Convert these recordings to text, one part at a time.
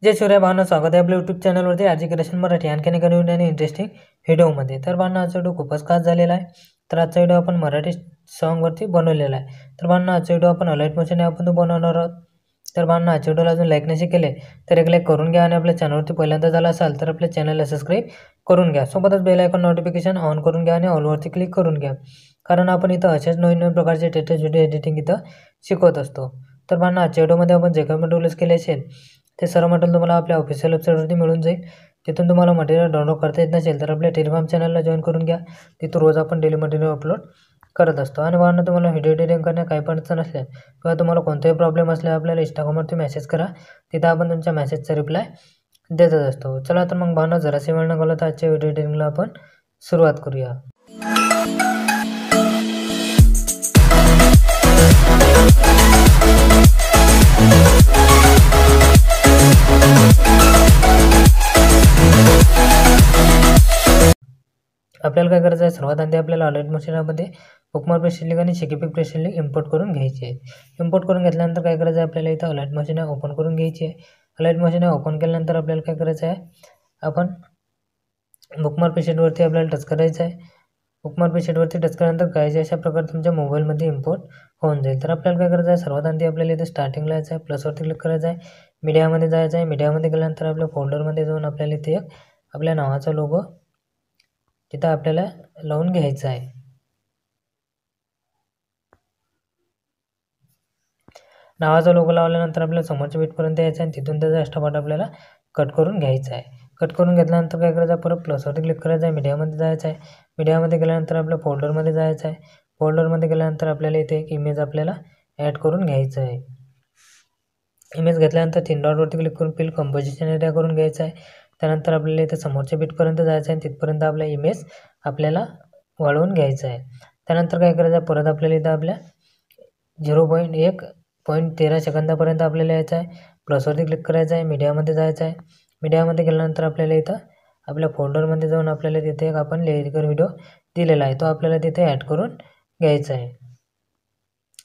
जय सूर्य भावना, स्वागत आहे आपल्या यूट्यूब चॅनलवरती आजी क्रिएशन मराठी आणखीन एका नवीन आणि इंटरेस्टिंग व्हिडिओमध्ये। तर भावना आजचा व्हिडिओ खूपच खास झालेला आहे। तर आजचा व्हिडिओ आपण मराठी सॉन्गवरती बनवलेला आहे। तर भावना आजचा व्हिडिओ आपण अलाइट मोशन ॲपमधून बनवणार आहोत। तर भावना आजच्या व्हिडिओला अजून लाईक नसे केले तर एक लाईक करून घ्या आणि आपल्या चॅनलवरती पहिल्यांदा झाला असाल तर आपल्या चॅनलला सबस्क्राईब करून घ्या। सोबतच बेल आयकॉन नोटिफिकेशन ऑन करून घ्या आणि ऑलवरती क्लिक करून घ्या, कारण आपण इथं अशाच नवीन प्रकारचे टेक्स्ट व्हिडिओ एडिटिंग इथं शिकवत असतो। तर भावना आजच्या व्हिडिओमध्ये आपण जे काही मटेरियल्स केले असेल ते सर्व मटेरियल तुम्हाला आपल्या ऑफिशियल वेबसाईटवरती मिळून जाईल। तिथून तुम्हाला मटेरियल डाउनलोड करता येत नसेल तर आपल्या टेलिग्राम चॅनलला जॉईन करून घ्या। तिथं रोज आपण डेली मटेरियल अपलोड करत असतो। आणि भावना तुम्हाला व्हिडिओ एडिटिंग करण्यात काही पण अडचण नसल्यास किंवा तुम्हाला कोणताही प्रॉब्लेम असल्यास आपल्याला इंस्टाग्रामवरती मेसेज करा, तिथं आपण तुमच्या मेसेजचा रिप्लाय देतच असतो। चला तर मग भावना जराशी वेळ न घालवता आजच्या व्हिडिओ एडिटिंगला आपण सुरुवात करूया। आपल्याला काय करायचं आहे, सर्वात आधी आपल्याला अलाइट मोशनमध्ये बुकमार्क प्रेस लिंक आणि शेकीपिक प्रेस लिंक इम्पोर्ट करून घ्यायची आहे। इम्पोर्ट करून घेतल्यानंतर काय करायचं आहे, आपल्याला इथं अलाइट मोशन ओपन करून घ्यायची आहे। अलाइट मोशन ओपन केल्यानंतर आपल्याला काय करायचं आहे, आपण बुकमार्क प्रेसवरती आपल्याला टच करायचं आहे। बुकमार्क प्रेसवरती टच केल्यानंतर काय अशा प्रकारे तुमच्या मोबाईलमध्ये इम्पोर्ट होऊन जाईल। तर आपल्याला काय करायचं आहे, सर्वात आधी आपल्याला इथे स्टार्टिंगला यायचं आहे, प्लसवरती क्लिक करायचं आहे, मीडियामध्ये जायचं आहे। मीडियामध्ये गेल्यानंतर आपल्या फोल्डरमध्ये जाऊन आपल्याला इथे एक आपल्या नावाचा लोगो तिथं आपल्याला लावून घ्यायचा आहे। नावाचा लोगो लावल्यानंतर आपल्याला समोरच्या बीटपर्यंत यायचं आहे आणि तिथून त्याचा एक्स्ट्रा पार्ट आपल्याला कट करून घ्यायचा आहे। कट करून घेतल्यानंतर काय करायचं आहे, परत प्लसवरती क्लिक करायचं आहे, मीडियामध्ये जायचं आहे। मीडियामध्ये गेल्यानंतर आपल्या फोल्डरमध्ये जायचं आहे। फोल्डरमध्ये गेल्यानंतर आपल्याला इथे एक इमेज आपल्याला ॲड करून घ्यायचं आहे। इमेज घेतल्यानंतर 3 डॉटवरती क्लिक करून फिल कंपोजिशन एरिया करून घ्यायचा आहे। त्यानंतर आपल्याला इथे समोरच्या बीटपर्यंत जायचं आहे आणि तिथपर्यंत आपला इमेज आपल्याला वाढवून घ्यायचा आहे। त्यानंतर काय करायचं आहे, परत आपल्याला इथं आपल्या 0.1.13 सेकंदापर्यंत आपल्याला यायचं आहे। प्लसवरती क्लिक करायचं आहे, मीडियामध्ये जायचं आहे। मीडियामध्ये गेल्यानंतर आपल्याला इथं आपल्या फोल्डरमध्ये जाऊन आपल्याला तिथे एक आपण लेअरिकल व्हिडिओ दिलेला आहे, तो आपल्याला तिथे ॲड करून घ्यायचा आहे।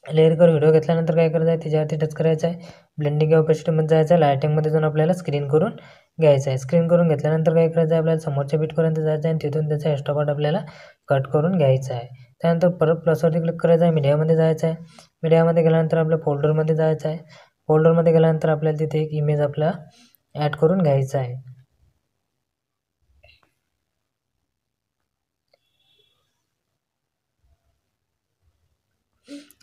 लेअरिकल व्हिडिओ घेतल्यानंतर काय करायचं आहे, त्याच्यावरती टच करायचं आहे, ब्लेंडिंग ओपेसिटीमध्ये जायचं आहे, लायटिंगमध्ये जाऊन आपल्याला स्क्रीन करून घ्यायचं आहे। स्क्रीन करून घेतल्यानंतर काय करायचं आहे, आपल्याला समोरच्या बीटपर्यंत जायचं आहे आणि तिथून त्याचा एक्स्ट्रा पार्ट आपल्याला कट करून घ्यायचा आहे। त्यानंतर परत प्लसवरती क्लिक करायचं आहे, मीडियामध्ये जायचं आहे। मीडियामध्ये गेल्यानंतर आपल्या फोल्डरमध्ये जायचं आहे। फोल्डरमध्ये गेल्यानंतर आपल्याला तिथे एक इमेज आपला ॲड करून घ्यायचा आहे।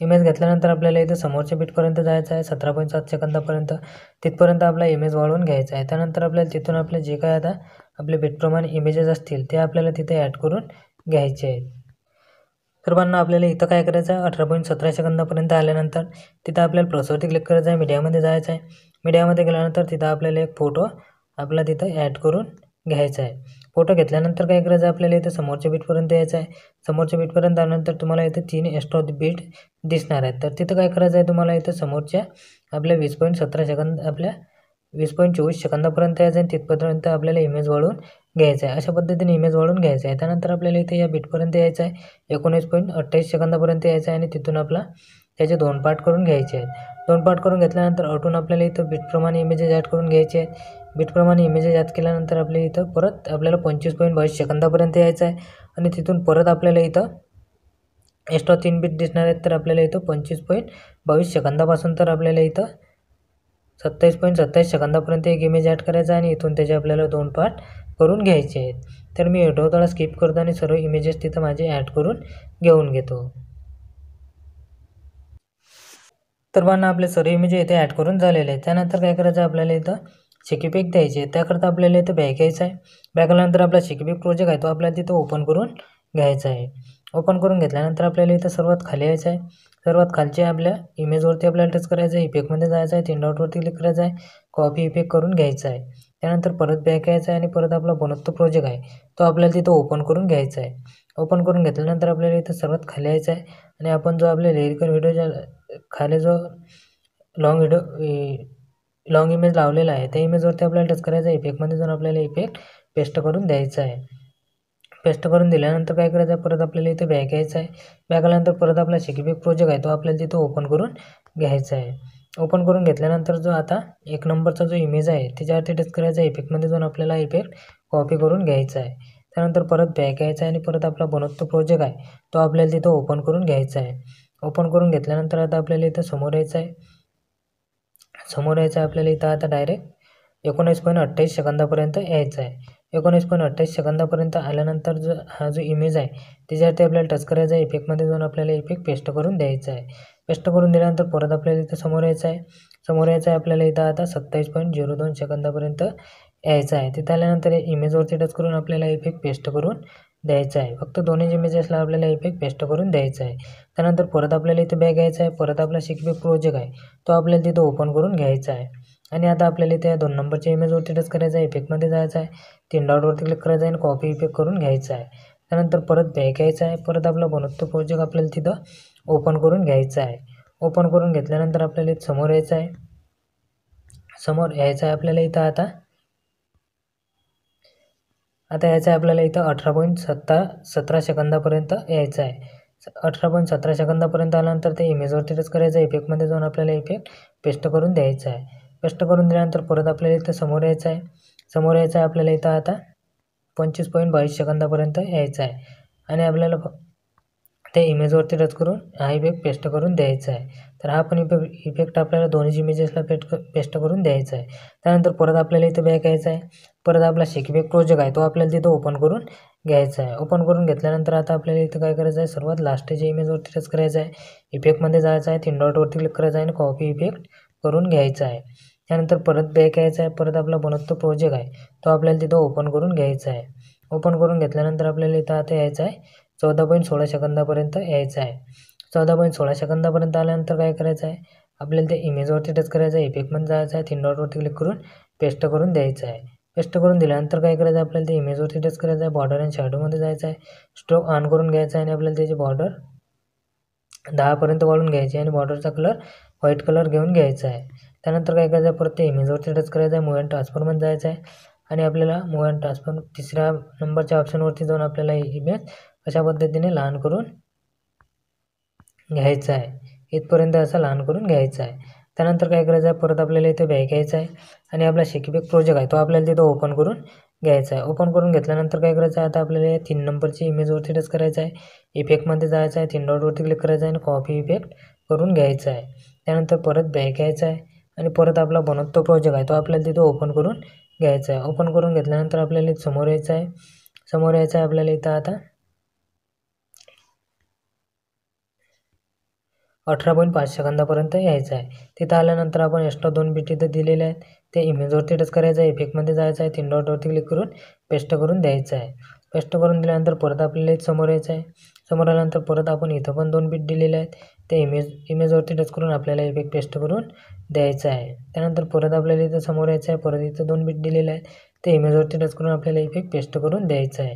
इमेज घेतल्यानंतर आपल्याला इथे समोरच्या बीटपर्यंत जायचं आहे, 17.7 सेकंदापर्यंत तिथपर्यंत आपला इमेज वाढवून घ्यायचा आहे। त्यानंतर आपल्याला तिथून आपले जे काय आता आपले बीटप्रमाणे इमेजेस असतील ते आपल्याला तिथे ॲड करून घ्यायचे आहेत। तर भावना आपल्याला इथं काय करायचं आहे, 18.17 सेकंदापर्यंत आल्यानंतर तिथं आपल्याला प्लसवरती क्लिक करायचं आहे, मीडियामध्ये जायचं आहे। मीडियामध्ये गेल्यानंतर तिथं आपल्याला एक फोटो आपला तिथं ॲड करून घ्यायचा आहे। फोटो घेतल्यानंतर काय करायचं आहे, आपल्याला इथं समोरच्या बीटपर्यंत यायचं आहे। समोरच्या बीटपर्यंत आल्यानंतर तुम्हाला इथं 3 एक्स्ट्रा बीट दिसणार आहेत। तर तिथं काय करायचं आहे, तुम्हाला इथं समोरच्या आपल्या 20.17 सेकंद आपल्या 20.24 सेकंदापर्यंत यायचं आहे आणि तिथपर्यंत आपल्याला इमेज वाढवून घ्यायचं आहे। अशा पद्धतीने इमेज वाढवून घ्यायचं आहे। त्यानंतर आपल्याला इथे या बीटपर्यंत यायचं आहे, 19.28 सेकंदापर्यंत यायचं आहे आणि तिथून आपला त्याचे 2 पार्ट करून घ्यायचे आहेत। 2 पार्ट करून घेतल्यानंतर अटून आपल्याला इथं बीटप्रमाणे इमेजेस ॲड करून घ्यायचे आहेत। बीटप्रमाणे इमेजेस ॲड केल्यानंतर आपल्या इथं परत आपल्याला 25.22 सेकंदापर्यंत यायचं आहे आणि तिथून परत आपल्याला इथं एक्स्ट्रा 3 बीट दिसणार आहेत। तर आपल्याला इथं 25.22 सेकंदापासून तर आपल्याला इथं 27.27 सेकंदापर्यंत एक इमेज ॲड करायचा आहे आणि इथून त्याचे आपल्याला 2 पार्ट करून घ्यायचे आहेत। तर मी व्हिडिओ थोडा स्किप करतो आणि सर्व इमेजेस तिथं माझे ॲड करून घेऊन घेतो। तर भावना आपले सर्व इमेज इथे ॲड करून झालेले आहेत। त्यानंतर काय करायचं आहे, आपल्याला इथं शेकीपिक द्यायची आहे। त्याकरता आपल्याला इथं बॅक यायचं आहे। बॅक आल्यानंतर आपला शेकीपिक प्रोजेक्ट आहे तो आपल्याला तिथं ओपन करून घ्यायचा आहे। ओपन करून घेतल्यानंतर आपल्याला इथं सर्वात खाली यायचं आहे। सर्वात खालच्या आपल्या इमेजवरती आपल्याला टच करायचं आहे, इफेक्टमध्ये जायचं आहे, 3 डॉटवरती क्लिक करायचं आहे, कॉपी इफेक्ट करून घ्यायचा आहे। त्यानंतर परत बॅक यायचं आहे आणि परत आपला बनवतो प्रोजेक्ट आहे तो आपल्याला तिथं ओपन करून घ्यायचा आहे। ओपन करून घेतल्यानंतर आपल्याला इथं सर्वात खाली यायचं आहे आणि आपण जो आपल्या लिरिकल व्हिडिओच्या खाली जो लॉंग इमेज लावलेला आहे त्या इमेजवरती आपल्याला टच करायचं आहे। इफेक्टमध्ये जाऊन आपल्याला इफेक्ट पेस्ट करून द्यायचा आहे। पेस्ट करून दिल्यानंतर काय करायचं आहे, परत आपल्याला इथे बॅक यायचं आहे। बॅक आल्यानंतर परत आपला शेकीपिक प्रोजेक्ट आहे तो आपल्याला तिथं ओपन करून घ्यायचा आहे। ओपन करून घेतल्यानंतर जो आता 1 नंबरचा जो इमेज आहे त्याच्यावरती टच करायचा आहे. इफेक्टमध्ये जाऊन आपल्याला इफेक्ट कॉपी करून घ्यायचा आहे. त्यानंतर परत बॅक यायचं आहे आणि परत आपला बनवतो प्रोजेक्ट आहे तो आपल्याला तिथं ओपन करून घ्यायचा आहे. ओपन करून घेतल्यानंतर आता आपल्याला इथं समोर यायचं आहे. आपल्याला इथं आता डायरेक्ट 19.28 सेकंदापर्यंत यायचं आहे. 19.28 सेकंदापर्यंत आल्यानंतर जो हा जो इमेज आहे त्याच्यावरती आपल्याला टच करायचा आहे. इफेक्टमध्ये जाऊन आपल्याला इफेक्ट पेस्ट करून द्यायचा आहे. पेस्ट करून दिल्यानंतर परत आपल्याला इथं समोर यायचं आहे. आपल्याला इथं आता 27.02 सेकंदापर्यंत यायचं आहे. तिथं आल्यानंतर इमेजवरती टच करून आपल्याला इफेक्ट पेस्ट करून द्यायचा आहे. फक्त दोन्ही इमेजेसला आपल्याला इफेक्ट पेस्ट करून द्यायचा आहे. त्यानंतर परत आपल्याला इथं बॅक यायचं आहे. परत आपला शिकवे प्रोजेक्ट आहे तो आपल्याला तिथं ओपन करून घ्यायचा आहे. आणि आता आपल्याला इथे 2 नंबरच्या इमेजवरती टच करायचं आहे. इफेक्टमध्ये जायचं आहे. 3 डॉटवरती क्लिक करायचं आहे आणि कॉपी इफेक्ट करून घ्यायचा आहे. त्यानंतर परत बॅक यायचं आहे. परत आपला बनवतो प्रोजेक्ट आपल्याला तिथं ओपन करून घ्यायचा आहे. ओपन करून घेतल्यानंतर आपल्याला इथं समोर यायचं आहे. आपल्याला इथं आता यायचं आहे आपल्याला इथं 18.17 सेकंदापर्यंत यायचं आहे. 18.17 सेकंदापर्यंत आल्यानंतर ते इमेजवरती टच करायचं आहे. इफेक्टमध्ये जाऊन आपल्याला इफेक्ट पेस्ट करून द्यायचा आहे. पेस्ट करून दिल्यानंतर परत आपल्याला इथं समोर यायचं आहे. आपल्याला इथं आता 25.22 सेकंदापर्यंत यायचं आहे. आणि आपल्याला त्या इमेजवरती टच करून हा इफेक्ट पेस्ट करून द्यायचा आहे. तर हा पण इफेक्ट आपल्याला दोन्ही इमेजेसला पेस्ट करून द्यायचा आहे. त्यानंतर परत आपल्याला इथं बॅक यायचं आहे. परत आपला शेकबेक प्रोजेक्ट आहे तो आपल्याला तिथं ओपन करून घ्यायचा आहे. ओपन करून घेतल्यानंतर आता आपल्याला इथं काय करायचं आहे, सर्वात लास्टच्या इमेजवरती टच करायचं आहे. इफेक्टमध्ये जायचं आहे. 3 डॉटवरती क्लिक करायचं आहे आणि कॉपी इफेक्ट करून घ्यायचा आहे. त्यानंतर परत बॅक यायचं आहे. परत आपला बनवतो प्रोजेक्ट आहे तो आपल्याला तिथं ओपन करून घ्यायचा आहे. ओपन करून घेतल्यानंतर आपल्याला इथं आता यायचं आहे 14.16 सेकंदापर्यंत यायचं आहे. 14.16 सेकंदापर्यंत आल्यानंतर काय करायचं आहे, आपल्याला त्या इमेजवरती टच करायचं आहे. इफेक्टमध्ये जायचं आहे. 3 डॉटवरती क्लिक करून पेस्ट करून द्यायचं आहे. पेस्ट करून दिल्यानंतर काय करायचं आहे, आपल्याला त्या इमेजवरती टच करायचं आहे. बॉर्डर आणि शॅडोमध्ये जायचं आहे. स्ट्रोक ऑन करून घ्यायचा आहे आणि आपल्याला त्याची बॉर्डर 10पर्यंत वाढवून घ्यायची आहे आणि बॉर्डरचा कलर व्हाईट कलर घेऊन घ्यायचा आहे. त्यानंतर काय करायचं आहे, परत त्या इमेजवरती टच करायचं आहे. मूव्ह अँड ट्रान्सफरमध्ये जायचं आहे आणि आपल्याला मूव्ह अँड ट्रान्सफर 3ऱ्या नंबरच्या ऑप्शनवरती जाऊन आपल्याला इमेज अशा पद्धतीने लहान करून घ्यायचं आहे. इथपर्यंत असं लहान करून घ्यायचं आहे. त्यानंतर काय करायचं आहे, परत आपल्याला इथे बॅक यायचं आहे आणि आपला शेकीबेक प्रोजेक्ट आहे तो आपल्याला तिथं ओपन करून घ्यायचा आहे. ओपन करून घेतल्यानंतर काय करायचं आहे, आता आपल्याला 3 नंबरची इमेजवरती टच करायचं आहे. इफेक्टमध्ये जायचं आहे. 3 डॉटवरती क्लिक करायचं आहे आणि कॉपी इफेक्ट करून घ्यायचा आहे. त्यानंतर परत बॅक यायचं आहे आणि परत आपला बनवतो प्रोजेक्ट आहे तो आपल्याला तिथं ओपन करून घ्यायचा आहे. ओपन करून घेतल्यानंतर आपल्याला समोर यायचं आहे. आपल्याला इथं आता 18.5 सेकंदापर्यंत यायचं आहे. तिथं आल्यानंतर आपण एक्स्ट्रा 2 बिट इथं दिलेले आहेत. त्या इमेजवरती टच करायचं आहे. इफेक्टमध्ये जायचं आहे. 3 डॉटवरती क्लिक करून पेस्ट करून द्यायचं आहे. पेस्ट करून दिल्यानंतर परत आपल्याला समोर यायचं आहे. समोर आल्यानंतर परत आपण इथं पण 2 बिट दिलेले आहेत. त्या इमेजवरती टच करून आपल्याला इफेक्ट पेस्ट करून द्यायचं आहे. त्यानंतर परत आपल्याला इथं समोर यायचं आहे. परत इथं 2 बिट दिलेले आहेत. त्या इमेजवरती टच करून आपल्याला इफेक्ट पेस्ट करून द्यायचं आहे.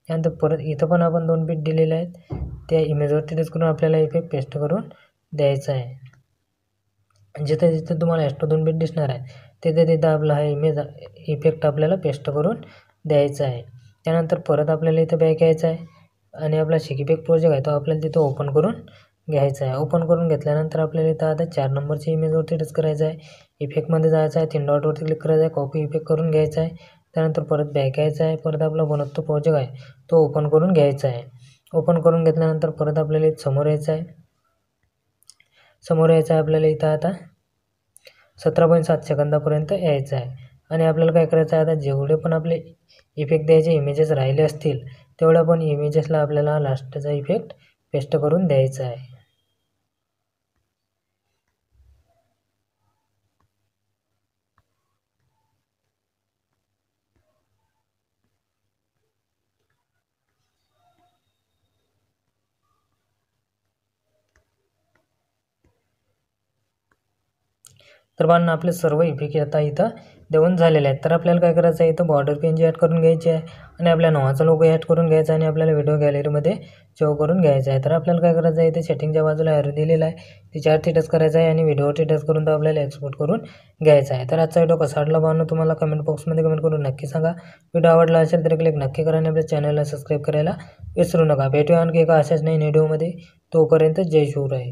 त्यानंतर परत इथं पण आपण 2 बिट दिलेले आहेत. त्या इमेजवरती टच करून आपल्याला इफेक्ट पेस्ट करून द्यायचं आहे. जिथे जिथे तुम्हाला एक्स्ट्रा 2 बिट दिसणार आहे तिथे आपला हा इमेज इफेक्ट आपल्याला पेस्ट करून द्यायचा आहे. त्यानंतर परत आपल्याला इथं बॅक यायचं आहे आणि आपला शेकीबेक प्रोजेक्ट आहे तो आपल्याला तिथं ओपन करून घ्यायचा आहे. ओपन करून घेतल्यानंतर आपल्याला इथं आता 4 नंबरच्या इमेजवरती टच करायचं आहे. इफेक्टमध्ये जायचं आहे. 3 डॉटवरती क्लिक करायचं आहे. कॉपी इफेक्ट करून घ्यायचा आहे. त्यानंतर परत बॅक यायचं आहे. परत आपला बनवतो प्रोजेक्ट आहे तो ओपन करून घ्यायचा आहे. ओपन करून घेतल्यानंतर परत आपल्याला इथं समोर यायचं आहे. आपल्याला इथं आता 17.7 सेकंदापर्यंत यायचं आहे. आणि आपल्याला काय करायचं आहे, आता जेवढे पण आपले इफेक्ट द्यायचे इमेजेस राहिले असतील तेवढ्या पण इमेजेसला आपल्याला लास्टचा इफेक्ट पेस्ट करून द्यायचा आहे. तर बाळांनो, आपले सर्व इफेक्ट आता इथं देऊन झालेले आहेत. तर आपल्याला काय करायचं आहे, इथं बॉर्डर पेन ॲड करून घ्यायची आहे आणि आपल्या नावाचा लोगो ॲड करून घ्यायचा आणि आपल्याला व्हिडिओ गॅलरीमध्ये सेव्ह करून घ्यायचा आहे. तर आपल्याला काय करायचं आहे, इथे सेटिंगच्या बाजूला ॲरो दिलेला आहे त्याच्यावरती टच करायचं आहे आणि व्हिडिओवरती टच करून तो आपल्याला एक्सपोर्ट करून घ्यायचा आहे. तर आजचा व्हिडिओ कसा वाटला बाळांनो, तुम्हाला कमेंट बॉक्समध्ये कमेंट करून नक्की सांगा. व्हिडिओ आवडला असेल तर क्लिक नक्की करा आणि आपल्या चॅनलला सबस्क्राईब करायला विसरू नका. भेटूया आणखी एका अशाच नवीन व्हिडिओमध्ये. तोपर्यंत जय शिवराय.